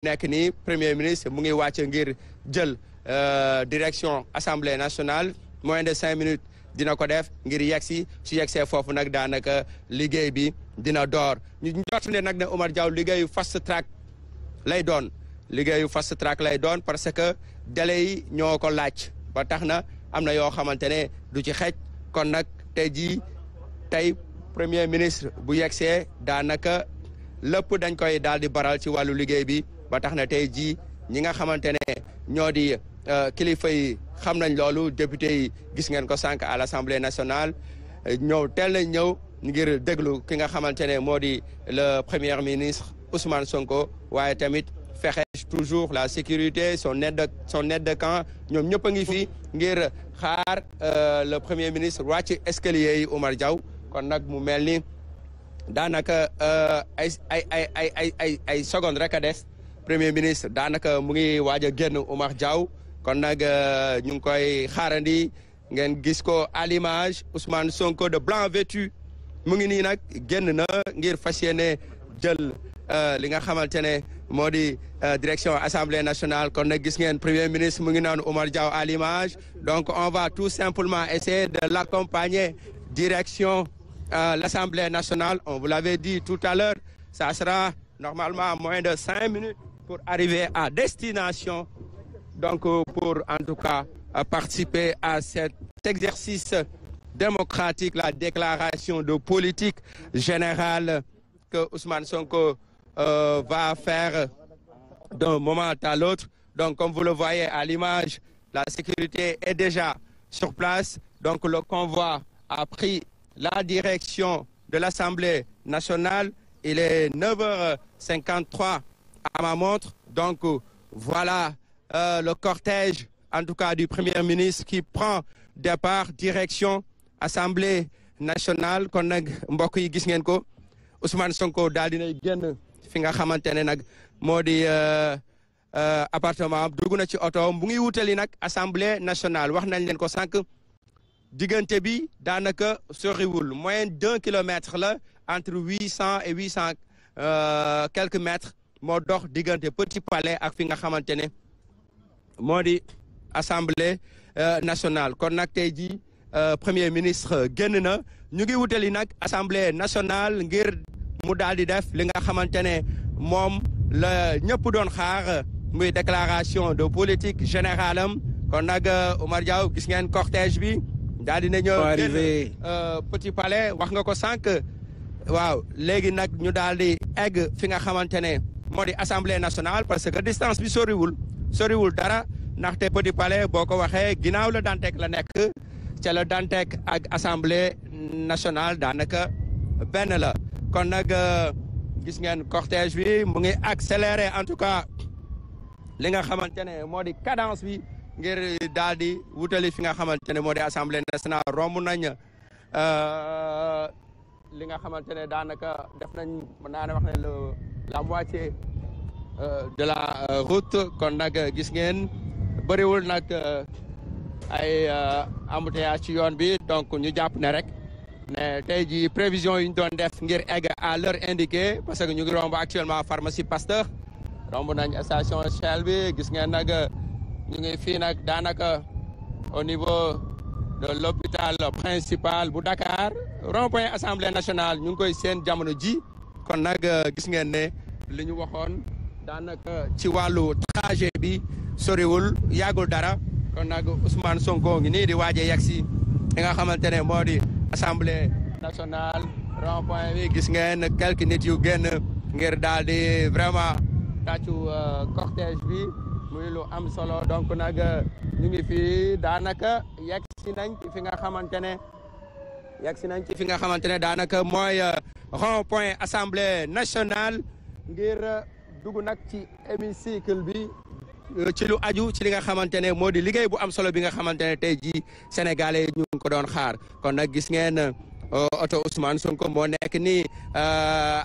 nekk nii premier ministre mu ngi wàcc ngir jël direction assemblée nationale moins de 5 minutes dina ko def ngir yegsi su yegsee foofu nag daanaka liggéey bi dina door ñu njort ne nag ne Omar Diaw liggéeyu fast track lay doon parce que délai yi ñoo ko laaj ba tax na am na yoo xamante ne du ci xej kon nag tey premier ministre bu yegsee daanaka lépp dañ koy daal di baral ci wàllu liggéey bi ba tax na tey jii ñi nga xamante ne ñoo di kilifa yi xam nañ loolu député yi gis ngeen ko sànq à l'Assemblée nationale ñëw teel nañ ñëw ngir déglu ki nga xamante ne moo di le premier ministre Ousmane Sonko waaye tamit fexe toujours la sécurité son aide de camp ñoom ñëpp a ngi fi ngir xaar le premier ministre wàcc escalier yi Omar Diaw kon nag mu mel ni daanaka ay secondes rek a des premier ministre daanaka mu ngi waaj a génn Omar Diaw kon nag ñu ngi koy xaarandi ngeen gis ko à l'image Ousmane Sonko de blanc vêtu mu ngi nii nag génn na ngir fas yéene jël li nga xamante ne moo di direction assemblée nationale kon nag gis ngeen premier ministre mu ngi naan Omar Diaw à l'image donc on va tout simplement essayer de l'accompagner direction l'assemblée nationale on vous l'avait dit tout à l'heure ça sera normalement moins de 5 minutes pour arriver à destination donc pour en tout cas participer à cet exercice démocratique la déclaration de politique générale que Ousmane Sonko va faire d'un moment à l'autre. Donc, comme vous le voyez à l'image, la sécurité est déjà sur place. Donc, le convoi a pris la direction de l'Assemblée nationale. Il est 9h53 à ma montre. Donc, voilà le cortège, en tout cas du Premier ministre, qui prend départ direction Assemblée nationale. Kon nag mbokk yi gis ngeen ko Ousmane Sonko daal dinay génn fi nga xamante ne nag moo di appartement dugg na ci oto mu ngi wutali nag assemblée nationale wax nañ leen ko sànq diggante bi daanaka soriwul moins d'1 kilomètre la entre 800 et 800 quelques mètres moo dox diggante Petit Palais ak fi nga xamante ne moo di assemblée nationale kon nag tey jii premier ministre génn na ñu ngi wutali nag assemblée nationale ngir mu daal di def li nga xamante ne moom la ñëpp doon xaar muy déclaration de politique générale am kon nag Omar Diaw gis ngeen cortège bi daal di na ñëw génn Petit Palais wax nga ko sànq waaw léegi nag ñu daal di egg fi nga xamante ne moo di assemblée nationale parce que distance bi soriwul dara ndaxte Petit Palais boo ko waxee ginnaaw la Dantec la nekk ca la Dantec ak assemblée nationale daanaka benn la kon nag gis ngeen cortège bi mu ngi accéléré en tout cas li nga xamante ne moo di cadence bi ngir daal di wutali fi nga xamante ne moo di assemblée nationale romb nañ li nga xamante ne daanaka def nañ mën naa ne wax ne la moitié de la route kon nag gis ngeen bëriwul nag ay embouteillage ci yoon bi donc ñu jàpp ne rek ne tey jii prévision yi ñu doon def ngir egg à l'heure indiquée parce que ñu ngi romb actuellement pharmacie Pasteur romb nañ station Shell bi gis ngeen nag ñu ngi fii nag daanaka au niveau de l'hôpital principal bu Dakar rond-point assemblée nationale ñu ngi koy seen jamono ji kon nag gis ngeen ne li ñu waxoon daanaka ci wàllu trajet bi soriwul yàggul dara kon nag Ousmane Sonko ngi nii di waaje yegsi li nga xamante ne moo di assemblée nationale rond-point bi gis ngeen quelques nit yu génn ngir daal di vraiment tàccu cortège bi muy lu am solo donc nag ñu ngi fii daanaka yegsi nañ ci fi nga xamante ne daanaka mooy rond-point assemblée nationale ngir dugg nag ci hémicycle bi ci lu aju ci li nga xamante ne moo di liggéey bu am solo bi nga xamante ne tey jii sénégalais ñu ngi ko doon xaar kon nag gis ngeen oto Ousmane Sonko moo nekk nii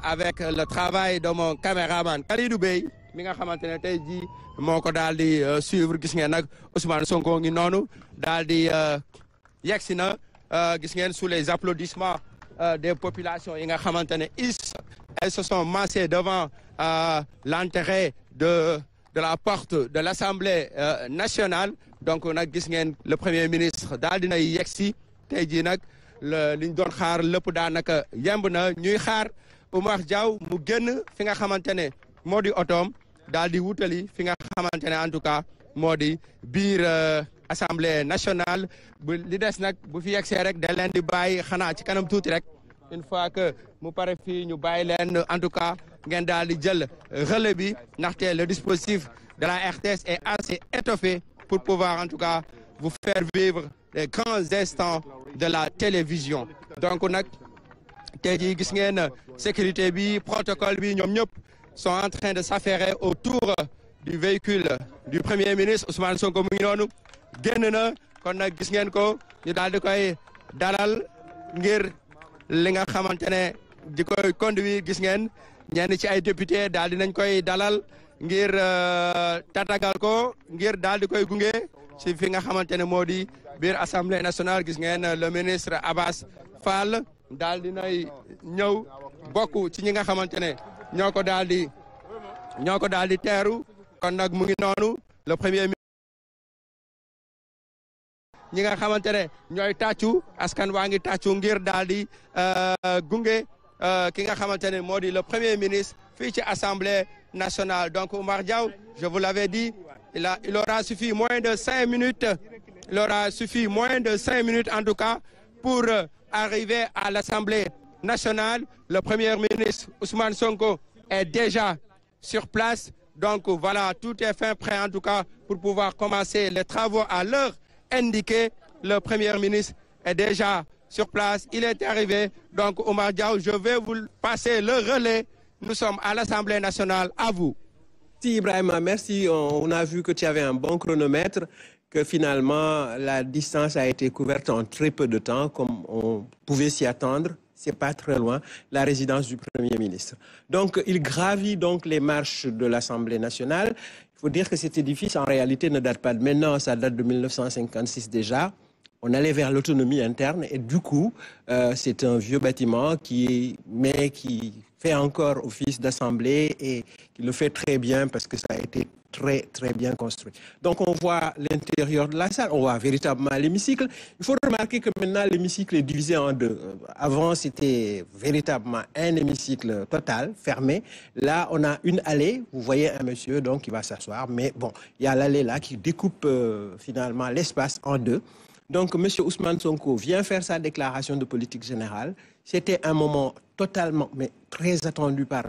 avec le travail de mon caméraman Kalidou Bey mi nga xamante ne tey jii moo ko daal di suivre gis ngeen nag Ousmane Sonko ngi noonu daal di yegsi na gis ngeen sous les applaudissements des populations yi nga xamante ne elles se sont massées devant l'entrée de la porte de l'Assemblée nationale donc nag gis ngeen le premier ministre daal dina yegsi tey jii nag li ñu doon xaar lépp daanaka yemb na ñuy xaar Oumar Diaw mu génn fi nga xamante ne moo di otoom daal di wutali fi nga xamante ne en tout cas moo di biir Assemblée nationale bu li des nag bu fi yegsee rek da leen di bàyyi xanaa ci kanam tuuti rek une fois que mu pare fii ñu bàyyi leen en tout cas ngeen daal di jël relais bi ndaxte le dispositif de la RTS est assez étoffé pour pouvoir en tout cas vous faire vivre les grands instants de la télévision. Donc nag tey jii gis ngeen sécurité bi protocole bi ñoom ñëpp sont en train de s'affairer autour du véhicule du premier ministre Ousmane Sonko mu ngi noonu génn na kon nag gis ngeen ko ñu daal di koy dalal ngir li nga xamante ne di koy conduire gis ngeen ñenn ci ay député daal di nañ koy dalal ngir tatagal ko ngir daal di koy gunge ci fi nga xamante ne moo di biir Assemblée nationale gis ngeen le ministre Abass Fall daal di nay ñëw bokk ci ñi nga xamante ne ñoo ko daal di teeru kon nag mu ngi noonu le premier ministre ñi nga xamante ne ñooy tàccu askan waa ngi tàccu ngir daal di gunge ki nga xamante ne moo di le premier ministre fii ci Assemblée nationale donc Oumar Diaw je vous l'avais dit il aura suffi moins de 5 minutes il aura suffi moins de 5 minutes en tout cas pour arriver à l'Assemblée nationale le premier ministre Ousmane Sonko est déjà sur place donc voilà tout est fin prêt en tout cas pour pouvoir commencer les travaux à l'heure indiquée le premier ministre est déjà sur place il est arrivé donc Oumar Diaw je vais vous passer le relais nous sommes à l'Assemblée nationale à vous. Merci Ibrahima, merci. On a vu que tu avais un bon chronomètre, que finalement la distance a été couverte en très peu de temps, comme on pouvait s'y attendre. C'est pas très loin, la résidence du Premier ministre. Donc, il gravit donc les marches de l'Assemblée nationale. Il faut dire que cet édifice, en réalité, ne date pas de maintenant, ça date de 1956 déjà. On allait vers l'autonomie interne et du coup, c'est un vieux bâtiment qui fait encore office d'assemblée et qui le fait très bien parce que ça a été très, très bien construit. Donc, on voit l'intérieur de la salle, on voit véritablement l'hémicycle. Il faut remarquer que maintenant, l'hémicycle est divisé en deux. Avant, c'était véritablement un hémicycle total, fermé. Là, on a une allée. Vous voyez un monsieur donc, qui va s'asseoir. Mais bon, il y a l'allée là qui découpe finalement l'espace en deux. Donc, M. Ousmane Sonko vient faire sa déclaration de politique générale. C'était un moment totalement, mais très attendu par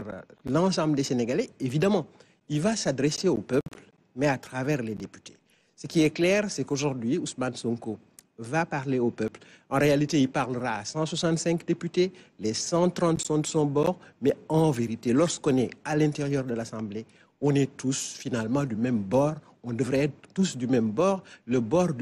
l'ensemble des Sénégalais. Évidemment, il va s'adresser au peuple, mais à travers les députés. Ce qui est clair, c'est qu'aujourd'hui, Ousmane Sonko va parler au peuple. En réalité, il parlera à 165 députés, les 130 sont de son bord, mais en vérité, lorsqu'on est à l'intérieur de l'Assemblée, on est tous finalement du même bord. On devrait être tous du même bord, le bord du